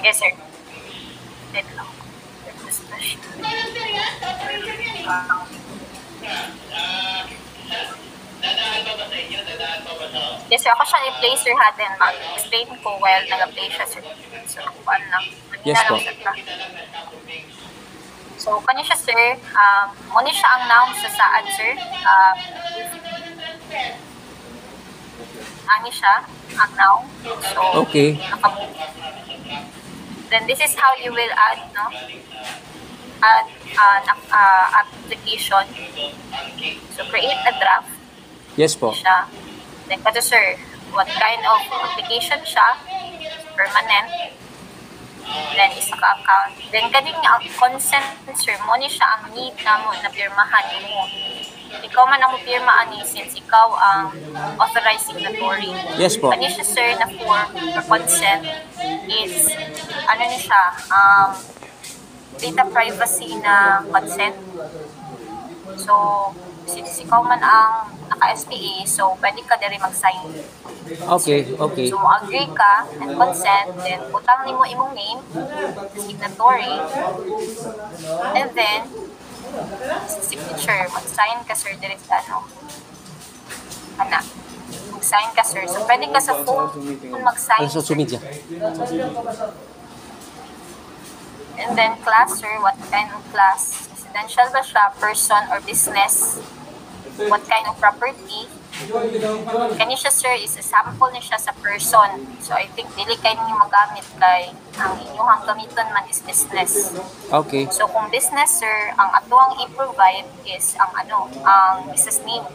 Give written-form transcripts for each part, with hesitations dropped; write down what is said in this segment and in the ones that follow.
Yes, sir. Wait lang. Yes, sir. Ako siya i-play, sir, hatin. Mag-explain ko while nag-play siya, sir. So, ano lang. Yes po. So, kanya siya, sir. Muna siya ang noun sa saan, sir. Ani siya, ang noun. So, Okay. Then, this is how you will add, no? Add an application. So, create a draft. Yes po. Siya. Then, kato, sir, what kind of application siya? Permanent. Then, isa ka account. Then, kaning consent, sir, mo ni siya ang need na mo na pirmahan mo. Ikaw man ang pirma ani since ikaw ang authorized signatory. Yes po. Kani siya, sir, na form for consent is, ano ni siya, data privacy na consent. So, since ikaw man ang naka-SPA, so pwede ka diri mag-sign. Okay, okay. So, agree ka and consent, then utang nimo imong name, signatory, and then signature. Mag-sign ka, sir, diri sa mag-sign ka, sir. So, pwede ka sa phone mag-sign. Social media. And then class, sir, what kind of class? Residential ba siya, person or business? What kind of property? Kani siya, sir, is a sample niya siya sa person. So, I think dili kayo ninyo magamit kay ang inyong gamiton man is business. Okay. So, kung business, sir, ang atuang i-provide is ang ang business name.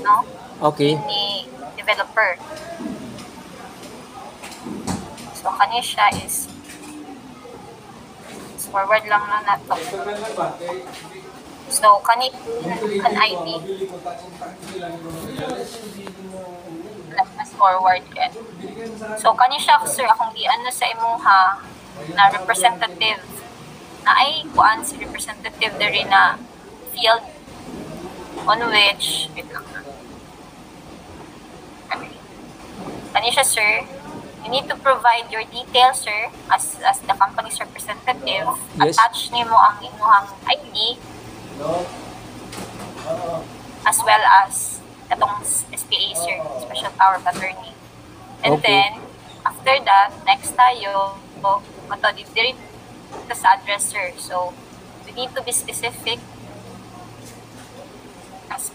No? Okay. Ni developer. So, kani siya is forward lang na nato. So, kani an ID. Mas forward yan. So, kani siya, sir, akong giano sa imuha na representative na ay kuan si representative diri na field on which kani siya, sir, you need to provide your details, sir, as the company's representative. Yes. Attach nimo ang inyong ID as well as katong SPA, sir, Special Power of Attorney. And Okay. then, after that, next tayo, diri sa address, sir. So, we need to be specific as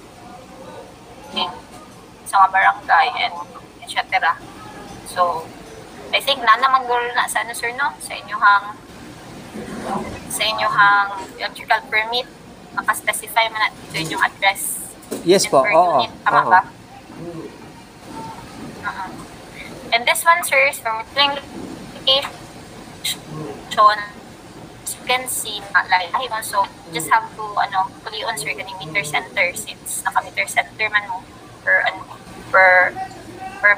sa mga barangay and etc. So, I think na naman guro na sa sir, no? Sa inyong electrical permit, maka-specify man natin sa inyong address. Yes po. Per Oo. unit, tama Oo. ba? And this one, sir, is for metering location. As you can see, like, so just have to, fully on, sir, kaning meter center since naka-meter center man mo per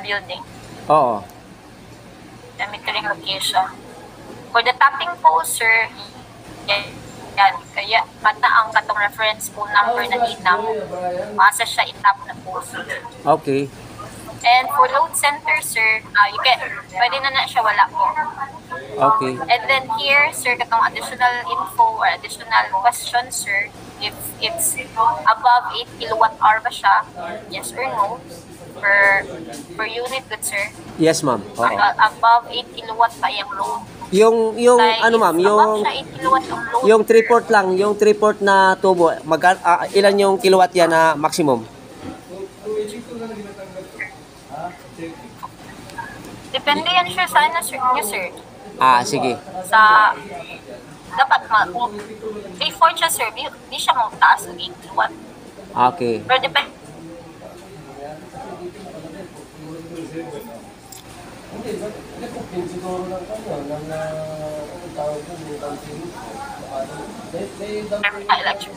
building. Oo. The metering location. For the tapping post, sir, yan. Kaya, bata ang katong reference phone number na hinam, masa siya itap na post. Okay. And for load center, sir, pwede na siya wala po. Okay. And then here, sir, katong additional info or additional questions, sir, if it's above 8 kilowatt hour ba siya, yes or no, per unit, good, sir. Yes, ma'am. Oo. Above 8 kilowatt pa yung load. Yung Like, ano ma'am, above siya 8 kilowatt ang load. yung 3-port lang, yung 3-port na tubo, ilan yung kilowatt yan na maximum? Depende yan, sir, sa sir, niyo, sir. Sige. Sa, dapat kung 3-4 siya, sir, di siya mong taas ng 8 kilowatt. Okay. Pero depende. Electric.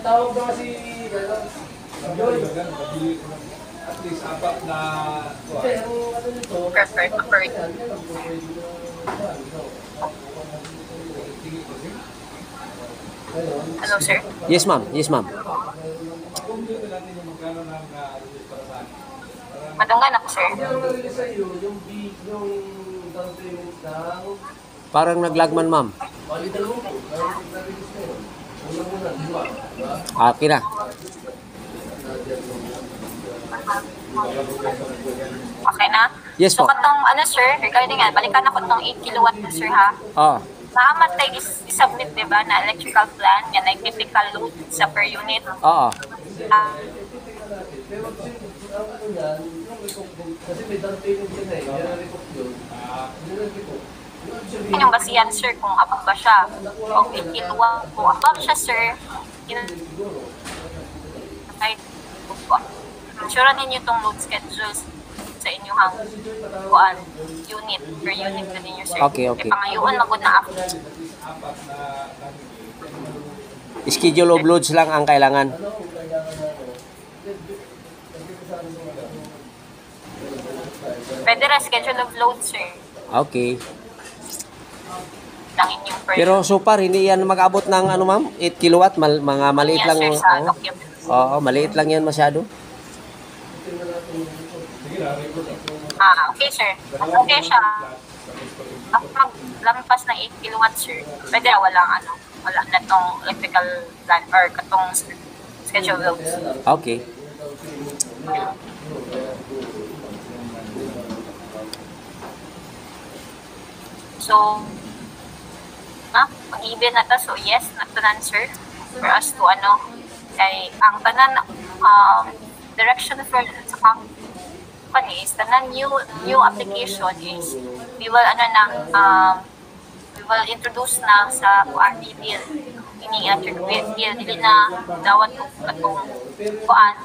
Tawag ba si at least apat na Perfect. Hello, sir. Yes, ma'am. Yes, ma'am. compute natin yung magkano ng para sa akin. Parang Madunggan ako, sir. Parang naglagman, ma'am. Okay na. Okay na? Yes So, po. katong, sir, regarding balikan ako tong 8 kilowatt na, sir, ha? Oo. Naamat tayo isubmit, di ba, na electrical plan, yan ay typical load sa per unit. Oo. Ah, yung basihan, sir, kung above ba siya. Kung 8 kilowatt, kung above siya, sir, ay, sure ninyo itong load schedules sa inyong unit, per unit na ninyo, sir. Okay, okay. E pangayuan, magod na ako. Schedule of loads lang ang kailangan. Pwede rin schedule of load, sir. Okay. Lang inyong per Pero so far, hindi yan mag-abot ng ano, ma'am? 8 kilowatt? Mga maliit Yes, lang. sir, sa Oo. documents. Oo, maliit lang yan masyado. Okay, sir. Okay siya. Kapag lampas ng 8 kilowatts, sir, pwede na wala na tong electrical plan or katong schedule loads. Okay. So, pag-ibig na ta, so yes, natanan, sir, for us to kay ang tanan direction for sa company is tanan new application is we will we will introduce na sa QRT bill ini electric bill dili na dawat ko katong kuan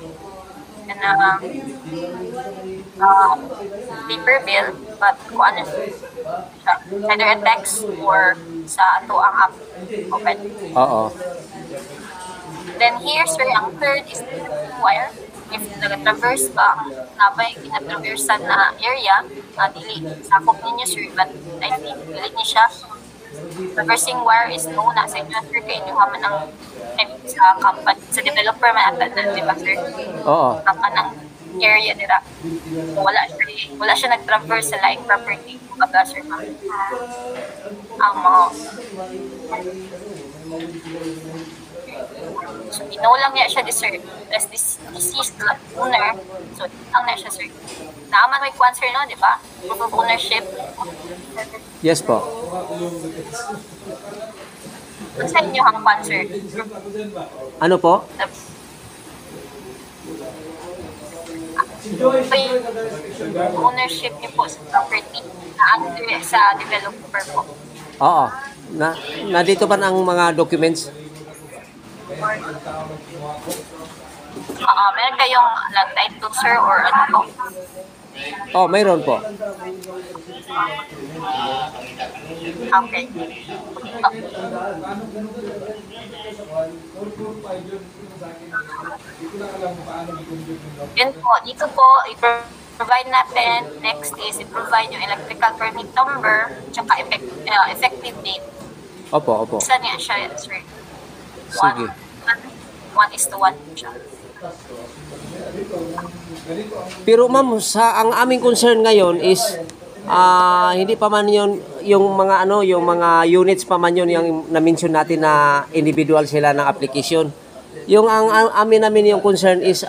na paper bill but kuan siya either a text or sa ato ang app open. Oo. Then here, sir, ang third is the wire. If nag-traverse ba, nabay kinatraversan na area, dili, sakop ninyo, sir, but I think, dili niya siya. Traversing wire is no na sa inyo, sir, kay inyo haman ang sa company, sa developer man at na, di ba, sir? Oo. Ang kanang area nila. Wala siya nag-traverse sa laing property. Baga, sir, ma'am. Ang mga so, lang niya siya, sir. As this is the owner. So, ang na siya, sir. Naaman may kwan, sir, no? Di ba? Proof of ownership. Yes po. Ano sa inyo ang kwan, sir? Ano po? Ownership niyo po sa property na under sa developer po. Oo. Nandito pa ang mga documents? Meron kayong title, sir, or ano po? Oh, mayroon po. Okay. Yun po, dito po, i-provide natin. Next is i-provide yung electrical permit number, tsaka effective date. Opo, opo. Isa niya siya, sir. Sige. 1:1 siya. Pero ma'am, ang aming concern ngayon is hindi pa man yung mga units pa man yung na-mention natin na individual sila ng application. Yung namin yung concern is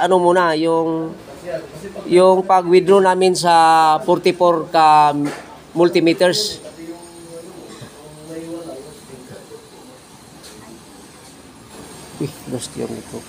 yung pag-withdraw namin sa 44 ka multimeters. Lost yung ito.